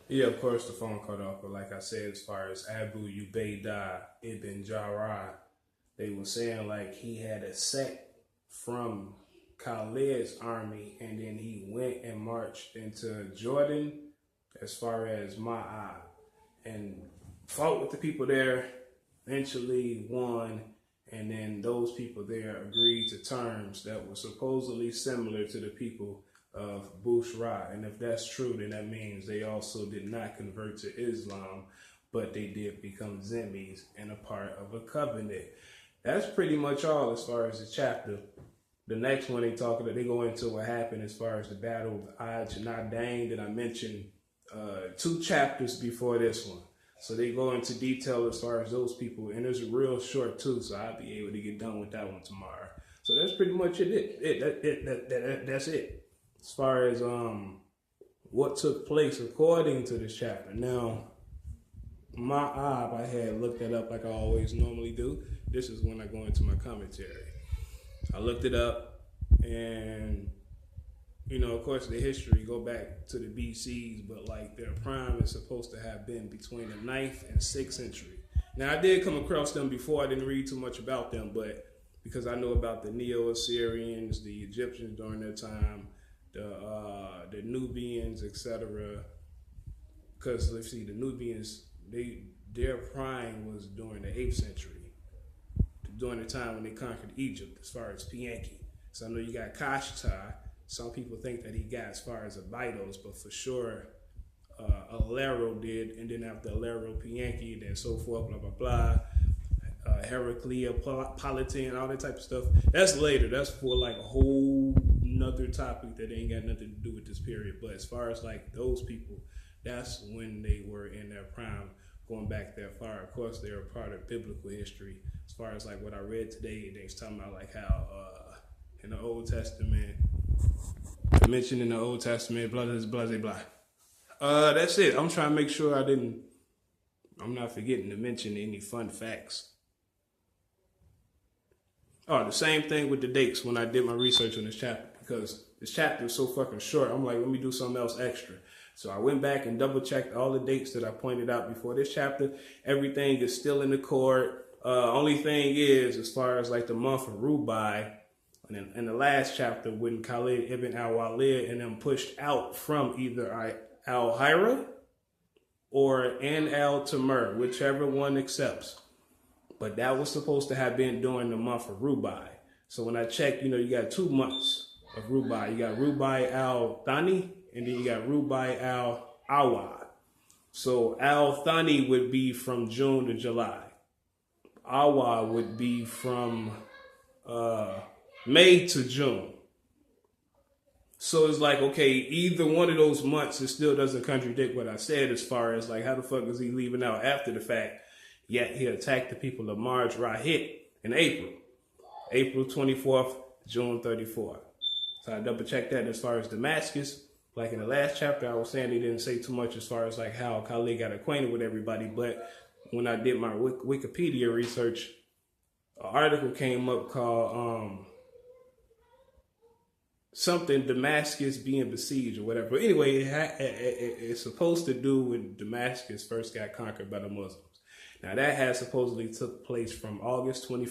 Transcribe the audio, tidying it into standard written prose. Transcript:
Yeah, of course the phone cut off, but like I said, as far as Abu Ubaidah ibn Jarrah, they were saying like he had a sect from Khalid's army, and then he went and marched into Jordan, as far as Ma'ab, and fought with the people there. Eventually won, and then those people there agreed to terms that were supposedly similar to the people of Busra. And if that's true, then that means they also did not convert to Islam, but they did become Zimmis and a part of a covenant. That's pretty much all as far as the chapter. The next one they go into what happened as far as the battle of Aj and Nadain that I mentioned 2 chapters before this one. So they go into detail as far as those people, and it's real short too, so I'll be able to get done with that one tomorrow. So that's pretty much that's it. As far as what took place according to this chapter. Now, I had looked that up like I always normally do. This is when I go into my commentary. I looked it up, and of course, the history go back to the BCs, but like their prime is supposed to have been between the 9th and 6th century. Now, I did come across them before. I didn't read too much about them, but because I know about the Neo-Assyrians, the Egyptians during their time, the Nubians, etc. Because let's see, the Nubians, their prime was during the 8th century, during the time when they conquered Egypt, as far as Pianki. So I know you got Kashtai. Some people think that he got as far as Abydos, but for sure, Alero did, and then after Alero, Pianki, then so forth, blah, blah, blah. Heraclea, Politan, all that type of stuff. That's later. That's for like a whole nother topic that ain't got nothing to do with this period. But as far as like those people, that's when they were in their prime, going back that far. Of course, they're a part of biblical history. As far as like what I read today, it's talking about like how in the Old Testament, mentioned in the Old Testament, blah, blah, blah, blah. That's it. I'm trying to make sure I'm not forgetting to mention any fun facts. Oh, the same thing with the dates when I did my research on this chapter, because this chapter is so fucking short. I'm like, let me do something else extra. So I went back and double checked all the dates that I pointed out before this chapter. Everything is still in the court. Only thing is, as far as like the month of Rubai, and in the last chapter, when Khalid ibn al-Walid and them pushed out from either al-Hira or an al-Tamur, whichever one accepts. But that was supposed to have been during the month of Rubai. So when I checked, you got 2 months of Rubai. You got Rubai al-Thani, and then you got Rubai al-Awad. So al-Thani would be from June to July. Awad would be from May to June. So it's like, okay, either one of those months, it still doesn't contradict what I said as far as like, how the fuck is he leaving out after the fact? Yet he attacked the people of Marj Rahit in April 24th, June 34th. So I double checked that as far as Damascus. Like in the last chapter, I was saying he didn't say too much as far as like how Khalid got acquainted with everybody. But when I did my Wikipedia research, an article came up called something Damascus being besieged or whatever. But anyway, it's supposed to do when Damascus first got conquered by the Muslims. Now that has supposedly took place from August 21st.